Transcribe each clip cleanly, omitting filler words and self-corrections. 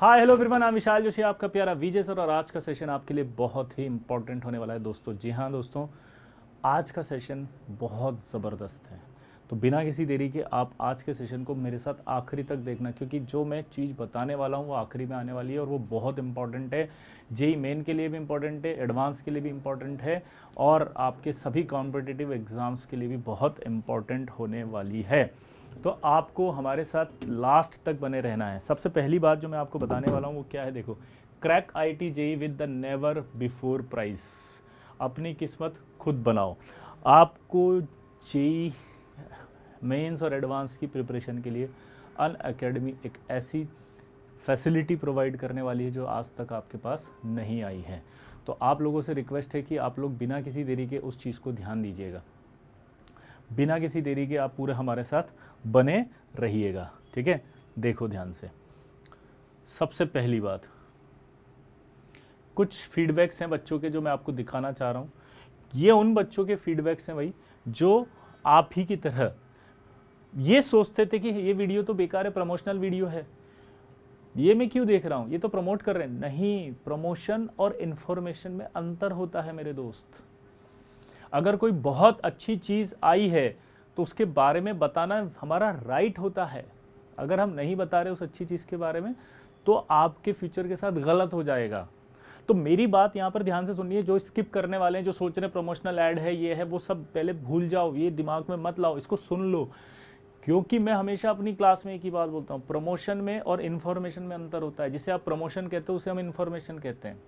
Hi hello everyone, मैं विशाल जोशी, आपका प्यारा विजय सर। और आज का सेशन आपके लिए बहुत ही इंपॉर्टेंट होने वाला है दोस्तों। जी हाँ दोस्तों, आज का सेशन बहुत ज़बरदस्त है। तो बिना किसी देरी के आप आज के सेशन को मेरे साथ आखिरी तक देखना, क्योंकि जो मैं चीज़ बताने वाला हूँ वो आखिरी में आने वाली है और वो बहुत इंपॉर्टेंट है। जेई मेन के लिए भी इम्पॉर्टेंट है, एडवांस के लिए भी इम्पॉर्टेंट है और आपके सभी कॉम्पिटिटिव एग्ज़ाम्स के लिए भी बहुत इम्पॉर्टेंट होने वाली है। तो आपको हमारे साथ लास्ट तक बने रहना है। सबसे पहली बात जो मैं आपको बताने वाला हूँ वो क्या है, देखो, crack IIT JEE with the never before prize. अपनी किस्मत खुद बनाओ। आपको जेई मेंस और एडवांस की प्रिपरेशन के लिए अन अकेडमी एक ऐसी फैसिलिटी प्रोवाइड करने वाली है जो आज तक आपके पास नहीं आई है। तो आप लोगों से रिक्वेस्ट है कि आप लोग बिना किसी देरी के उस चीज़ को ध्यान दीजिएगा। बिना किसी देरी के आप पूरे हमारे साथ बने रहिएगा, ठीक है। देखो ध्यान से, सबसे पहली बात, कुछ फीडबैक्स हैं बच्चों के जो मैं आपको दिखाना चाह रहा हूँ। ये उन बच्चों के फीडबैक्स हैं भाई जो आप ही की तरह ये सोचते थे कि ये वीडियो तो बेकार है, प्रमोशनल वीडियो है, ये मैं क्यों देख रहा हूँ, ये तो प्रमोट कर रहे हैं। नहीं, प्रमोशन और इन्फॉर्मेशन में अंतर होता है मेरे दोस्त। अगर कोई बहुत अच्छी चीज़ आई है तो उसके बारे में बताना हमारा राइट होता है। अगर हम नहीं बता रहे उस अच्छी चीज़ के बारे में तो आपके फ्यूचर के साथ गलत हो जाएगा। तो मेरी बात यहाँ पर ध्यान से सुनिए। जो स्किप करने वाले हैं, जो सोच रहे हैं प्रमोशनल ऐड है, ये है, वो सब पहले भूल जाओ, ये दिमाग में मत लाओ, इसको सुन लो। क्योंकि मैं हमेशा अपनी क्लास में एक ही बात बोलता हूँ, प्रमोशन में और इन्फॉर्मेशन में अंतर होता है। जिसे आप प्रमोशन कहते हो उसे हम इन्फॉर्मेशन कहते हैं।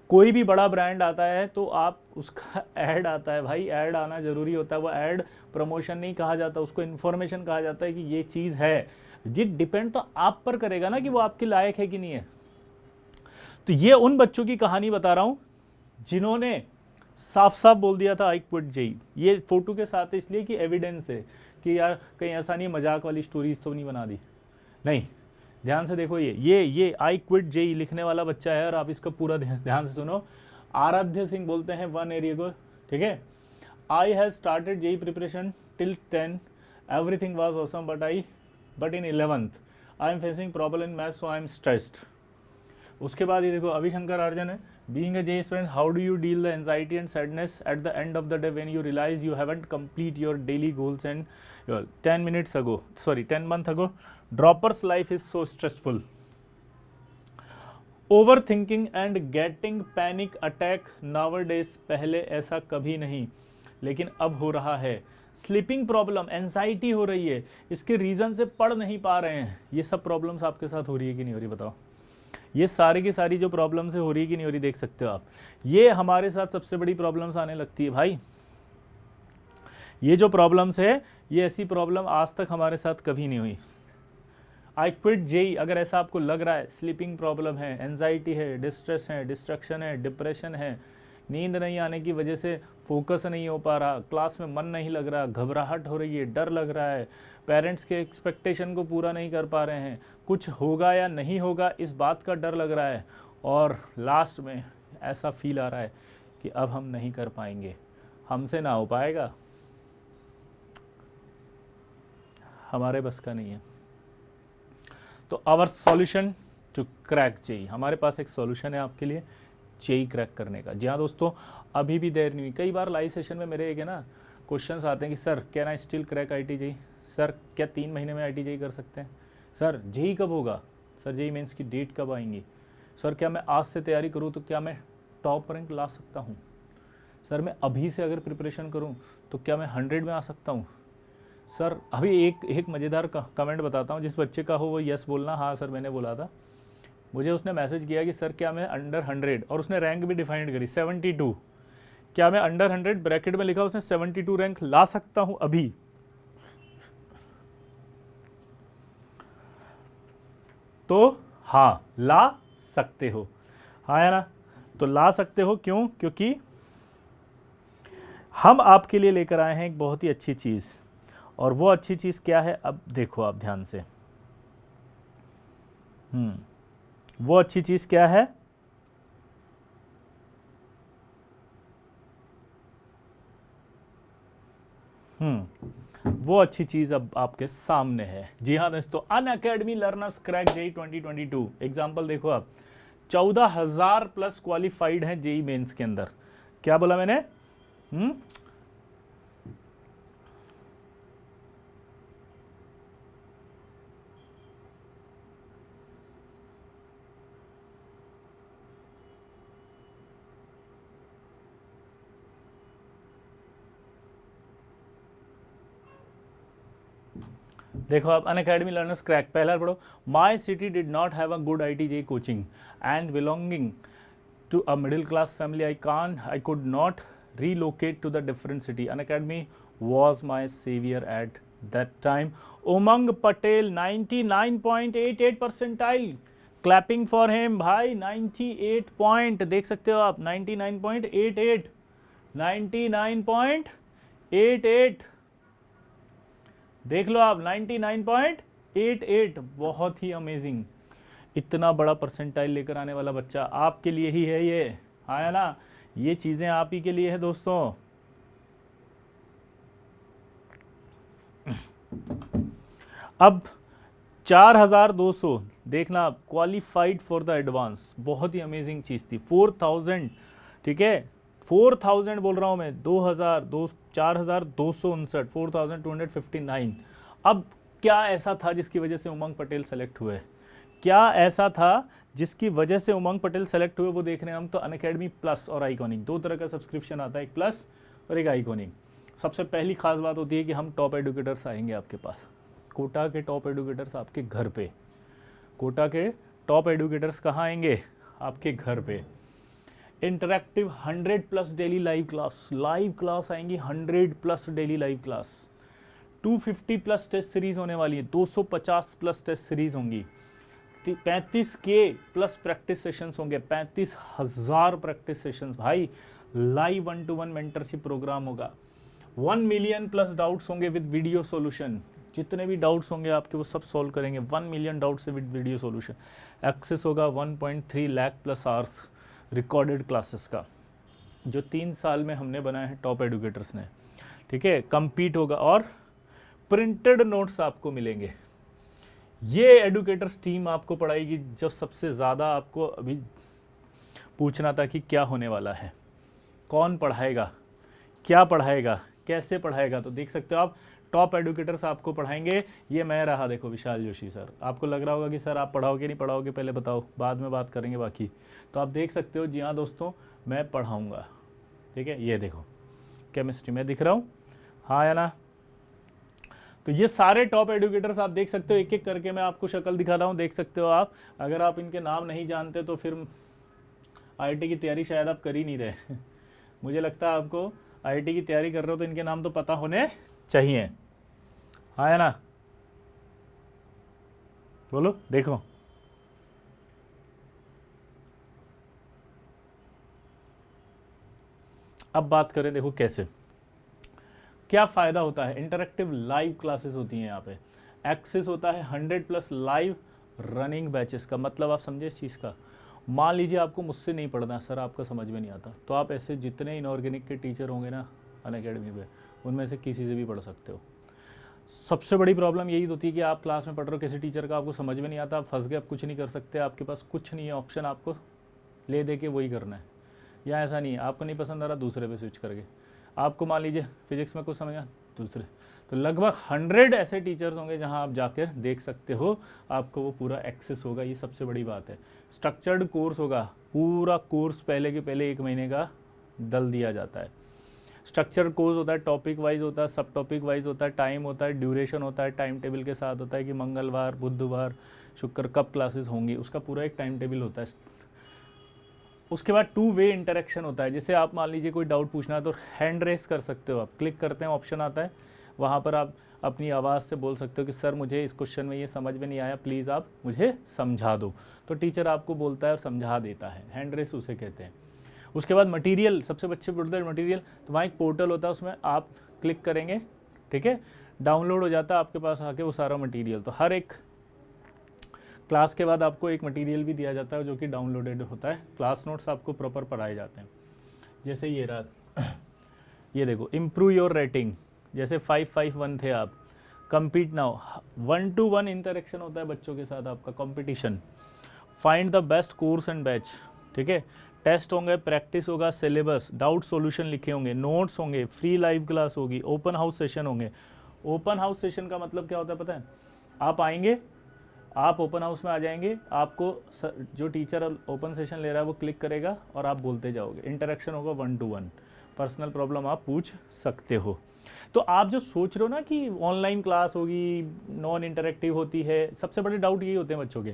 कोई भी बड़ा ब्रांड आता है तो आप उसका ऐड आता है, भाई ऐड आना जरूरी होता है। वो ऐड प्रमोशन नहीं कहा जाता, उसको इन्फॉर्मेशन कहा जाता है कि ये चीज़ है। ये डिपेंड तो आप पर करेगा ना कि वो आपके लायक है कि नहीं है। तो ये उन बच्चों की कहानी बता रहा हूं जिन्होंने साफ साफ बोल दिया था आई क्विट जेई। ये फोटो के साथ है इसलिए कि एविडेंस है कि यार कहीं ऐसा नहीं मजाक वाली स्टोरीज तो नहीं बना दी। नहीं, ध्यान से देखो, ये आई क्विट जेई लिखने वाला बच्चा है और आप इसका पूरा ध्यान से सुनो। आराध्य सिंह बोलते हैं 1 एरिया को, ठीक है। I has started JEE preparation till 10, everything was awesome but in 11th I am facing problem in maths so I am stressed. उसके बाद ये देखो, अभिशंकर अर्जन है, being a JEE student how do you deal the anxiety and sadness at the end of the day when you realise you haven't complete your daily goals and 10 months ago droppers life is so stressful, over thinking and getting panic attack nowadays. पहले ऐसा कभी नहीं लेकिन अब हो रहा है। Sleeping problem, anxiety हो रही है, इसके रीजन से पढ़ नहीं पा रहे हैं। ये सब प्रॉब्लम्स आपके साथ हो रही है कि नहीं हो रही, बताओ। ये सारी की सारी जो प्रॉब्लम्स है हो रही है कि नहीं हो रही, देख सकते हो आप। ये हमारे साथ सबसे बड़ी प्रॉब्लम्स आने लगती है भाई। ये जो प्रॉब्लम्स है, ये ऐसी प्रॉब्लम आज तक हमारे साथ कभी नहीं हुई। आई क्विट जेई, अगर ऐसा आपको लग रहा है, स्लीपिंग प्रॉब्लम है, एंजाइटी है, डिस्ट्रेस है, डिस्ट्रक्शन है, डिप्रेशन है, नींद नहीं आने की वजह से फोकस नहीं हो पा रहा, क्लास में मन नहीं लग रहा, घबराहट हो रही है, डर लग रहा है, पेरेंट्स के एक्सपेक्टेशन को पूरा नहीं कर पा रहे हैं, कुछ होगा या नहीं होगा इस बात का डर लग रहा है, और लास्ट में ऐसा फील आ रहा है कि अब हम नहीं कर पाएंगे, हमसे ना हो पाएगा, हमारे बस का नहीं है। तो our solution to crack JEE, हमारे पास एक सॉल्यूशन है आपके लिए जेई क्रैक करने का। जी हाँ दोस्तों, अभी भी देर नहीं हुई। कई बार लाइव सेशन में मेरे एक है ना क्वेश्चंस आते हैं कि sir can I still crack IIT JEE, sir क्या 3 महीने में आईटी जेई कर सकते हैं, सर जेई कब होगा, सर जेई मेंस की डेट कब आएंगी, सर क्या मैं आज से तैयारी करूँ तो क्या मैं टॉप रैंक ला सकता हूँ, सर मैं अभी से अगर प्रिपरेशन करूँ तो क्या मैं 100 में आ सकता हूँ। सर अभी एक मज़ेदार कमेंट बताता हूँ, जिस बच्चे का हो वो यस बोलना, हाँ सर मैंने बोला था। मुझे उसने मैसेज किया कि सर क्या मैं अंडर 100, और उसने रैंक भी डिफाइंड करी 72, क्या मैं अंडर 100 ब्रैकेट में लिखा, उसने 72 रैंक ला सकता हूँ अभी। तो हाँ ला सकते हो, हाँ है ना, तो ला सकते हो। क्यों? क्योंकि हम आपके लिए लेकर आए हैं एक बहुत ही अच्छी चीज़, और वो अच्छी चीज़ क्या है, अब देखो आप ध्यान से। वो अच्छी चीज़ क्या है, वो अच्छी चीज अब आपके सामने है। जी हाँ दोस्तों, Unacademy learners crack JEE 2022 example देखो आप, 14,000 प्लस क्वालिफाइड हैं जेई मेंस के अंदर। क्या बोला मैंने? देखो आप, अनअकैडमी लर्नर्स क्रैक, पहला पढ़ो, my city did not have a good IIT coaching and belonging to a middle class family, I could not relocate to the different city. Unacademy was my savior at that time. Umang Patel 99.88 percentile, clapping for him भाई। 98 point देख सकते हो आप, 99.88, 99.88 देख लो आप, 99.88, बहुत ही amazing. इतना बड़ा परसेंटाइल लेकर आने वाला बच्चा आपके लिए ही है ये, है ना? ये चीजें आप ही के लिए है दोस्तों। अब 4,200 देखना, क्वालिफाइड फॉर द एडवांस, बहुत ही अमेजिंग चीज थी। 4,000, ठीक है, 4,000 बोल रहा हूं मैं, 4,259, 4,259। अब क्या ऐसा था जिसकी वजह से उमंग पटेल सेलेक्ट हुए? क्या ऐसा था जिसकी वजह से उमंग पटेल सेलेक्ट हुए? वो देख रहे हैं हम। तो अनअकैडमी प्लस और आइकॉनिक, दो तरह का सब्सक्रिप्शन आता है, एक प्लस और एक आइकॉनिक। सबसे पहली खास बात होती है कि हम टॉप एडुकेटर्स आएंगे आपके पास, कोटा के टॉप एडुकेटर्स आपके घर पे। कोटा के टॉप एडुकेटर्स कहाँ आएंगे? आपके घर पे। इंटरैक्टिव 100+ डेली लाइव क्लास आएंगी, 100+ daily live class. 250+ test series होने वाली है, 250+ टेस्ट सीरीज होंगी, 35K+ प्रैक्टिस सेशंस होंगे, 35,000 प्रैक्टिस सेशंस भाई। लाइव 1-to-1 मेंटरशिप प्रोग्राम होगा, 1 मिलियन+ डाउट्स होंगे विद वीडियो सॉल्यूशन। जितने भी डाउट्स होंगे आपके वो सब सॉल्व करेंगे, 1 मिलियन डाउट्स से विद वीडियो सॉल्यूशन। एक्सेस होगा 1.3 लाख+ आवर्स रिकॉर्डेड क्लासेस का, जो 3 साल में हमने बनाए हैं टॉप एडुकेटर्स ने, ठीक है। कंपीट होगा और प्रिंटेड नोट्स आपको मिलेंगे। ये एडुकेटर्स टीम आपको पढ़ाएगी। जो सबसे ज़्यादा आपको अभी पूछना था कि क्या होने वाला है, कौन पढ़ाएगा, क्या पढ़ाएगा, कैसे पढ़ाएगा, तो देख सकते हो आप, टॉप एडुकेटर्स आपको पढ़ाएंगे। ये मैं रहा, देखो विशाल जोशी सर। आपको लग रहा होगा कि सर आप पढ़ाओगे नहीं पढ़ाओगे, पहले बताओ, बाद में बात करेंगे बाकी। तो आप देख सकते हो, जी हाँ दोस्तों, मैं पढ़ाऊँगा, ठीक है। ये देखो केमिस्ट्री में दिख रहा हूँ, हाँ या ना? तो ये सारे टॉप एडुकेटर्स आप देख सकते हो, एक एक करके मैं आपको शक्ल दिखा रहा हूँ, देख सकते हो आप। अगर आप इनके नाम नहीं जानते तो फिर IIT की तैयारी शायद आप कर ही नहीं रहे। मुझे लगता है आपको IIT की तैयारी कर रहे हो तो इनके नाम तो पता होने चाहिए, हाँ या ना? बोलो, देखो अब बात करें, देखो कैसे, क्या फ़ायदा होता है। इंटरेक्टिव लाइव क्लासेस होती हैं यहाँ पे, एक्सेस होता है 100+ लाइव रनिंग बैचेस का। मतलब आप समझे इस चीज़ का, मान लीजिए आपको मुझसे नहीं पढ़ना, सर आपका समझ में नहीं आता, तो आप ऐसे जितने इनऑर्गेनिक के टीचर होंगे ना अनअकैडमी पे, उनमें से किसी से भी पढ़ सकते हो। सबसे बड़ी प्रॉब्लम यही होती है कि आप क्लास में पढ़ रहे हो, किसी टीचर का आपको समझ में नहीं आता, आप फंस गए, आप कुछ नहीं कर सकते, आपके पास कुछ नहीं है ऑप्शन, आपको ले दे के वही करना है। या ऐसा नहीं है, आपको नहीं पसंद आ रहा, दूसरे पे स्विच करके, आपको मान लीजिए फिजिक्स में कुछ समझा, दूसरे। तो लगभग 100 ऐसे टीचर्स होंगे जहां आप जाकर देख सकते हो, आपको वो पूरा एक्सेस होगा। ये सबसे बड़ी बात है। स्ट्रक्चर्ड कोर्स होगा, पूरा कोर्स पहले के पहले 1 महीने का दल दिया जाता है। स्ट्रक्चर्ड कोर्स होता है, टॉपिक वाइज होता है, सब टॉपिक वाइज होता है, टाइम होता है, ड्यूरेशन होता है, टाइम टेबल के साथ होता है कि मंगलवार, बुधवार, शुक्र कब क्लासेस होंगी, उसका पूरा एक टाइम टेबल होता है। उसके बाद 2 वे इंटरेक्शन होता है। जैसे आप मान लीजिए कोई डाउट पूछना है तो हैंड रेस कर सकते हो, आप क्लिक करते हैं, ऑप्शन आता है, वहाँ पर आप अपनी आवाज़ से बोल सकते हो कि सर मुझे इस क्वेश्चन में ये समझ में नहीं आया, प्लीज़ आप मुझे समझा दो। तो टीचर आपको बोलता है और समझा देता है, हैंड रेस उसे कहते हैं। उसके बाद मटीरियल, सबसे अच्छे बोलते हैं मटीरियल, तो वहाँ एक पोर्टल होता है, उसमें आप क्लिक करेंगे, ठीक है, डाउनलोड हो जाता है आपके पास आके वो सारा मटीरियल। तो हर एक क्लास के बाद आपको एक मटेरियल भी दिया जाता है जो कि डाउनलोडेड होता है। क्लास नोट्स आपको प्रॉपर पढ़ाए जाते हैं। जैसे ये रहा, ये देखो, इम्प्रूव योर रेटिंग, जैसे 5-5-1 थे आप, compete now, 1-to-1 इंटरेक्शन होता है बच्चों के साथ आपका, competition. Find the best course and batch, ठीक है। टेस्ट होंगे, प्रैक्टिस होगा, सिलेबस, डाउट सॉल्यूशन लिखे होंगे, नोट्स होंगे, फ्री लाइव क्लास होगी, ओपन हाउस सेशन होंगे। ओपन हाउस सेशन का मतलब क्या होता है पता है? आप आएंगे, आप ओपन हाउस में आ जाएंगे, आपको जो टीचर ओपन सेशन ले रहा है वो क्लिक करेगा और आप बोलते जाओगे, इंटरेक्शन होगा 1-to-1, पर्सनल प्रॉब्लम आप पूछ सकते हो। तो आप जो सोच रहे हो ना कि ऑनलाइन क्लास होगी, नॉन इंटरेक्टिव होती है, सबसे बड़े डाउट यही होते हैं बच्चों के,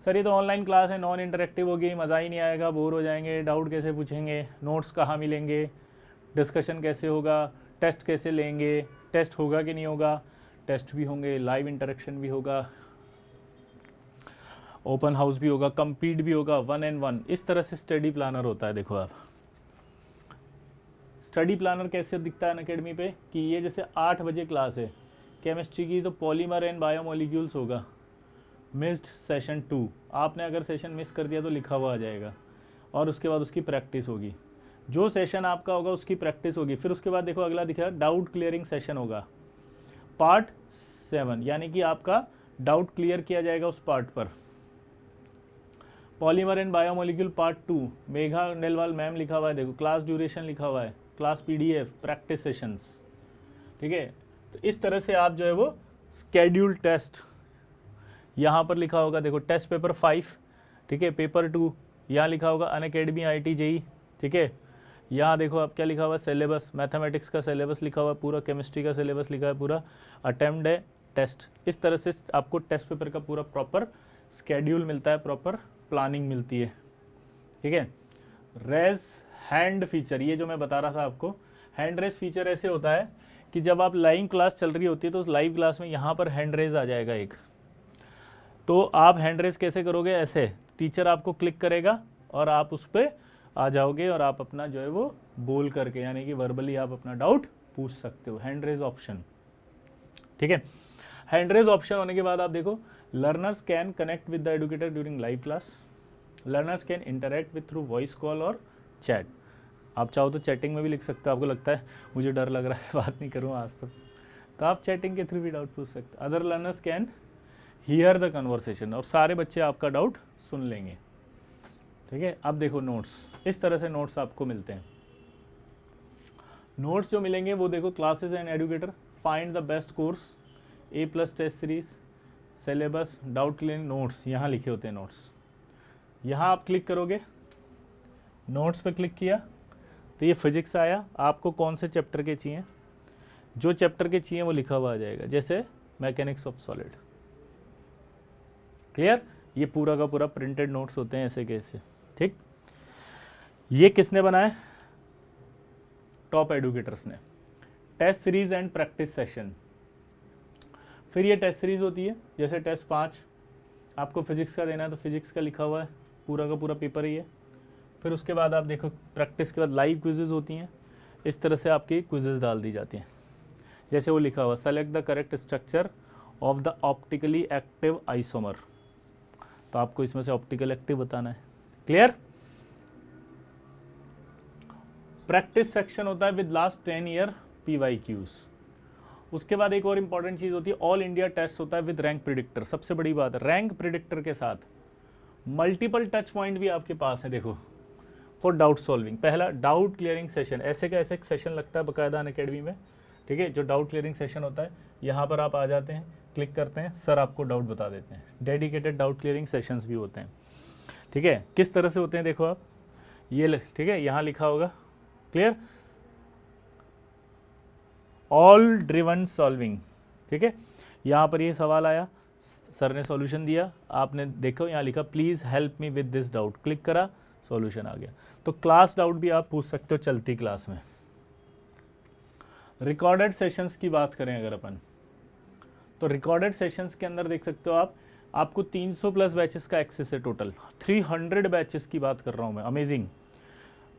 सर ये तो ऑनलाइन क्लास है, नॉन इंटरेक्टिव होगी, मज़ा ही नहीं आएगा, बोर हो जाएंगे, डाउट कैसे पूछेंगे, नोट्स कहाँ मिलेंगे, डिस्कशन कैसे होगा, टेस्ट कैसे लेंगे, टेस्ट होगा कि नहीं होगा? टेस्ट भी होंगे, लाइव इंटरेक्शन भी होगा, ओपन हाउस भी होगा, कंपीट भी होगा, 1-on-1। इस तरह से स्टडी प्लानर होता है। देखो आप स्टडी प्लानर कैसे दिखता है अनअकैडमी पे कि ये जैसे 8 बजे क्लास है केमिस्ट्री की, तो पॉलीमर एंड बायोमोलिक्यूल्स होगा, मिस्ड सेशन 2, आपने अगर सेशन मिस कर दिया तो लिखा हुआ आ जाएगा, और उसके बाद उसकी प्रैक्टिस होगी, जो सेशन आपका होगा उसकी प्रैक्टिस होगी। फिर उसके बाद देखो अगला दिखेगा डाउट क्लियरिंग सेशन होगा, पार्ट 7, यानी कि आपका डाउट क्लियर किया जाएगा उस पार्ट पर। Polymer and biomolecule part 2, Megha Nelwal ma'am लिखा हुआ है, देखो क्लास ड्यूरेशन लिखा हुआ है, क्लास PDF, प्रैक्टिस सेशंस, ठीक है। तो इस तरह से आप जो है वो स्केड्यूल टेस्ट यहाँ पर लिखा होगा, देखो टेस्ट पेपर 5, ठीक है, पेपर 2 यहाँ लिखा होगा, अनअकैडमी IIT JEE, ठीक है। यहाँ देखो आप क्या लिखा हुआ है, सिलेबस, मैथमेटिक्स का सिलेबस लिखा हुआ है पूरा, केमिस्ट्री का सिलेबस लिखा है पूरा, अटेम्प्ट है टेस्ट। इस तरह से आपको टेस्ट पेपर का पूरा प्रॉपर स्केड्यूल मिलता है, प्रॉपर प्लानिंग मिलती है, ठीक है। रेज हैंड फीचर, ये जो मैं बता रहा था आपको, हैंड रेज फीचर ऐसे होता है कि जब आप लाइव क्लास चल रही होती है तो उस लाइव क्लास में यहाँ पर हैंड रेज आ जाएगा एक, तो आप हैंड रेज कैसे करोगे? ऐसे टीचर आपको क्लिक करेगा और आप उस पर आ जाओगे और आप अपना जो है वो बोल करके, यानी कि वर्बली आप अपना डाउट पूछ सकते हो, हैंड रेज ऑप्शन, ठीक है। हैंड रेज ऑप्शन होने के बाद आप देखो, learners can connect with the educator during live class, learners can interact with through voice call और चैट। आप चाहो तो चैटिंग में भी लिख सकते हो, आपको लगता है मुझे डर लग रहा है बात नहीं करूँ आज तक, तो आप चैटिंग के थ्रू भी डाउट पूछ सकते हो। Other learners can hear the conversation, और सारे बच्चे आपका डाउट सुन लेंगे, ठीक है। अब देखो नोट्स, इस तरह से नोट्स आपको मिलते हैं। नोट्स जो मिलेंगे वो देखो, classes and educator, find the best course, A+ test series, syllabus, doubt clearing, notes, यहाँ लिखे होते हैं नोट्स। यहाँ आप क्लिक करोगे, नोट्स पे क्लिक किया तो ये फिजिक्स आया, आपको कौन से चैप्टर के चाहिए, जो चैप्टर के चाहिए वो लिखा हुआ आ जाएगा, जैसे मैकेनिक्स ऑफ सॉलिड, क्लियर। ये पूरा का पूरा प्रिंटेड नोट्स होते हैं ऐसे कैसे, ठीक। ये किसने बनाए? टॉप एडुकेटर्स ने। Test series and practice session, फिर ये टेस्ट सीरीज होती है, जैसे टेस्ट 5 आपको फिजिक्स का देना है तो फिजिक्स का लिखा हुआ है, पूरा का पूरा पेपर ही है। फिर उसके बाद आप देखो प्रैक्टिस के बाद लाइव क्विजेज होती हैं, इस तरह से आपकी क्विजेज डाल दी जाती हैं, जैसे वो लिखा हुआ, select the correct structure of the optically active isomer, तो आपको इसमें से ऑप्टिकल एक्टिव बताना है, क्लियर। प्रैक्टिस सेक्शन होता है विद लास्ट 10 ईयर PYQs। उसके बाद एक और इंपॉर्टेंट चीज होती है, ऑल इंडिया टेस्ट होता है विद रैंक प्रिडिक्टर। सबसे बड़ी बात, रैंक प्रिडिक्टर के साथ मल्टीपल टच पॉइंट भी आपके पास है, देखो, फॉर डाउट सॉल्विंग। पहला डाउट क्लियरिंग सेशन, ऐसे का ऐसे सेशन लगता है बकायदा अनअकैडमी में, ठीक है, जो डाउट क्लियरिंग सेशन होता है, यहाँ पर आप आ जाते हैं, क्लिक करते हैं, सर आपको डाउट बता देते हैं। डेडिकेटेड डाउट क्लियरिंग सेशंस भी होते हैं, ठीक है। किस तरह से होते हैं देखो आप, ये ठीक है, यहाँ लिखा होगा, क्लियर, ऑल ड्रिवन सॉल्विंग, ठीक है। यहाँ पर ये सवाल आया, सर ने सॉल्यूशन दिया, आपने देखो यहाँ लिखा please help me with this doubt, click करा, सॉल्यूशन आ गया। तो क्लास डाउट भी आप पूछ सकते हो चलती क्लास में। रिकॉर्डेड सेशंस की बात करें अगर अपन, तो रिकॉर्डेड सेशंस के अंदर देख सकते हो आप, आपको 300+ बैचेस का एक्सेस है, टोटल 300 बैचेस की बात कर रहा हूँ मैं, अमेजिंग।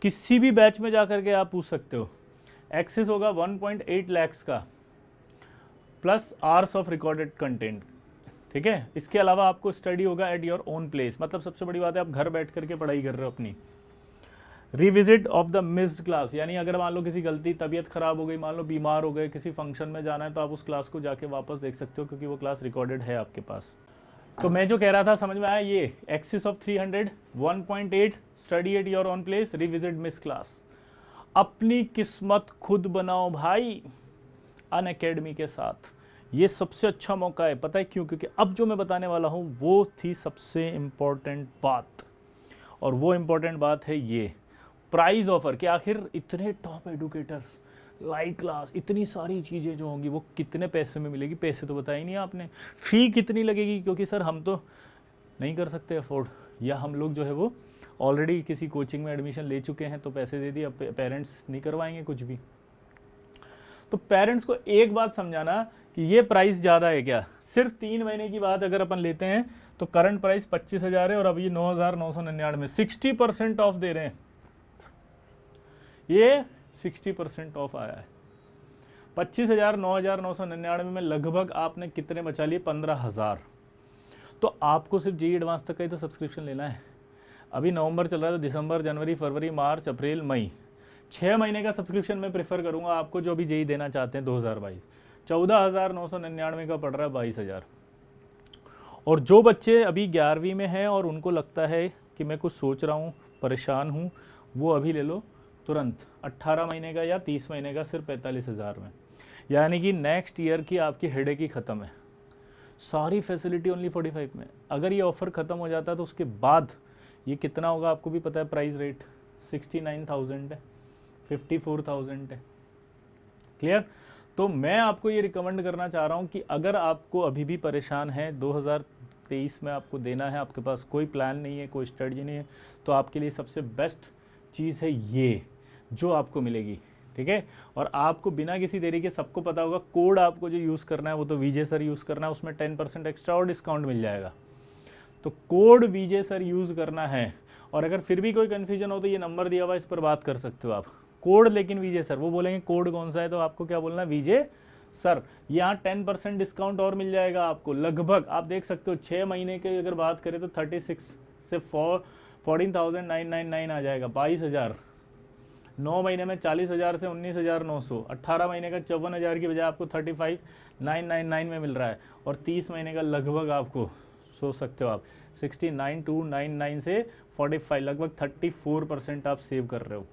किसी भी बैच में जा करके आप पूछ सकते हो, एक्सेस होगा 1.8 लाख का, plus hours of recorded content, ठीक है। इसके अलावा आपको स्टडी होगा एट योर ओन प्लेस, मतलब सबसे बड़ी बात है आप घर बैठ करके पढ़ाई कर रहे हो अपनी, revisit of the missed class, यानी अगर मान लो किसी गलती तबीयत खराब हो गई, मान लो बीमार हो गए, किसी फंक्शन में जाना है, तो आप उस क्लास को जाके वापस देख सकते हो क्योंकि वो क्लास रिकॉर्डेड है आपके पास। तो मैं जो कह रहा था समझ में आया, ये axis of 300 1.8 study at your on place, revisit miss class. अपनी किस्मत खुद बनाओ भाई अनअकैडमी के साथ, ये सबसे अच्छा मौका है। पता है क्यों? क्योंकि अब जो मैं बताने वाला हूँ वो थी सबसे इम्पोर्टेंट बात, और वो इम्पोर्टेंट बात है ये प्राइज ऑफर। कि आखिर इतने टॉप एडुकेटर्स, लाइव क्लास, इतनी सारी चीज़ें जो होंगी वो कितने पैसे में मिलेगी? पैसे तो बताया ही नहीं आपने। फ़ी कितनी लगेगी? क्योंकि सर हम तो नहीं कर सकते अफोर्ड, या हम लोग जो है वो ऑलरेडी किसी कोचिंग में एडमिशन ले चुके हैं तो पैसे दे दिए, अब पेरेंट्स नहीं करवाएंगे कुछ भी। तो पेरेंट्स को एक बात समझाना कि ये प्राइस ज़्यादा है क्या। सिर्फ 3 महीने की बात अगर अपन लेते हैं तो करंट प्राइस 25,000 है और अब ये 9,999 60% ऑफ दे रहे हैं। ये 60% ऑफ आया है। 25,000 9,999 में लगभग आपने कितने बचा लिए? 15,000। तो आपको सिर्फ जेईई एडवांस तक का ही तो सब्सक्रिप्शन लेना है। अभी नवंबर चल रहा है तो दिसंबर, जनवरी, फरवरी, मार्च, अप्रैल, मई, 6 महीने का सब्सक्रिप्शन मैं प्रेफर करूंगा आपको जो भी जेईई देना चाहते हैं 2022। 14,999 का पड़ रहा है 22,000। और जो बच्चे अभी 11वीं में हैं और उनको लगता है कि मैं कुछ सोच रहा हूँ, परेशान हूँ, वो अभी ले लो तुरंत 18 महीने का या 30 महीने का सिर्फ 45,000 में। यानी कि नेक्स्ट ईयर की आपकी हेडेक ही ख़त्म है, सारी फैसिलिटी ओनली 45 में। अगर ये ऑफ़र ख़त्म हो जाता है तो उसके बाद ये कितना होगा आपको भी पता है। प्राइस रेट 69,000 है, 54,000 है। क्लियर? तो मैं आपको ये रिकमेंड करना चाह रहा हूँ कि अगर आपको अभी भी परेशान है, 2023 में आपको देना है, आपके पास कोई प्लान नहीं है, कोई स्ट्रेटजी नहीं है, तो आपके लिए सबसे बेस्ट चीज़ है ये जो आपको मिलेगी। ठीक है? और आपको बिना किसी देरी के, सबको पता होगा कोड आपको जो यूज़ करना है वो तो विजय सर यूज़ करना है, उसमें 10% एक्स्ट्रा और डिस्काउंट मिल जाएगा। तो कोड विजय सर यूज़ करना है। और अगर फिर भी कोई कन्फ्यूजन हो तो ये नंबर दिया हुआ, इस पर बात कर सकते हो आप। कोड लेकिन विजय सर, वो बोलेंगे कोड कौन सा है तो आपको क्या बोलना है? विजय सर। यहाँ 10% डिस्काउंट और मिल जाएगा आपको। लगभग आप देख सकते हो 6 महीने की अगर बात करें तो 36 से 14,999 आ जाएगा, 22,000। 9 महीने में 40,000 से 19,900। 18 महीने का 54,000 की बजाय आपको 35,999 में मिल रहा है। और 30 महीने का लगभग आपको सोच सकते हो आप 69,299 से 45, लगभग 34% आप सेव कर रहे हो।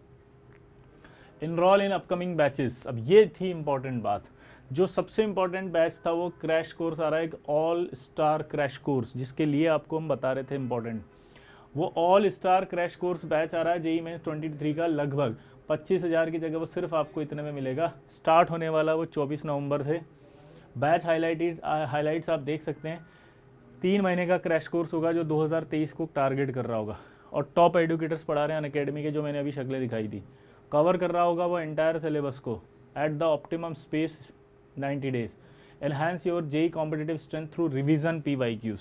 Enrol in upcoming batches. अब ये थी इंपॉर्टेंट बात। जो सबसे इंपॉर्टेंट बैच था वो क्रैश कोर्स आ रहा है, एक ऑल स्टार क्रैश कोर्स, जिसके लिए आपको हम बता रहे थे इंपॉर्टेंट। वो all star crash course batch आ रहा है जेईई मेंस 23 का। लगभग 25,000 की जगह वो सिर्फ आपको इतने में मिलेगा। स्टार्ट होने वाला वो 24 नवंबर से। बैच हाईलाइट्स आप देख सकते हैं। 3 महीने का क्रैश कोर्स होगा जो 2023 को टारगेट कर रहा होगा। और टॉप एडुकेटर्स पढ़ा रहे हैं अनअकैडमी के, जो मैंने अभी शक्लें दिखाई थी। कवर कर रहा होगा वो एंटायर सिलेबस को at the optimum space 90 days. Enhance your JEE competitive strength through revision PYQ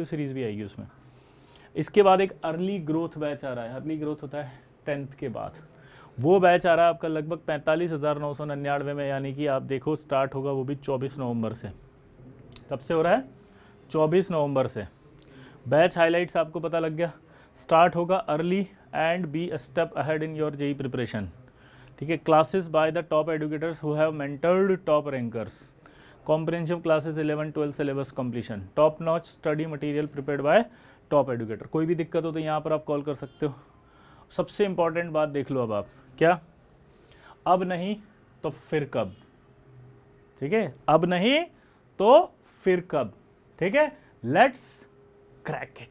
series भी आएगी उसमें। इसके बाद एक अर्ली ग्रोथ बैच आ रहा है। अर्ली ग्रोथ होता है 10th के बाद। वो बैच आ रहा है आपका लगभग 45,999 में। यानी कि आप देखो स्टार्ट होगा वो भी 24 नवंबर से। कब से हो रहा है? 24 नवंबर से। बैच हाइलाइट्स आपको पता लग गया। स्टार्ट होगा early and be a step ahead in your JEE preparation. ठीक है? Classes by the top educators who have mentored top rankers. Comprehensive classes 11-12 syllabus completion. Top notch study material prepared by top educator. कोई भी दिक्कत हो तो यहाँ पर आप कॉल कर सकते हो। सबसे इंपॉर्टेंट बात देख लो अब आप, क्या? अब नहीं तो फिर कब? ठीक है? अब नहीं तो फिर कब? ठीक है? Let's crack it.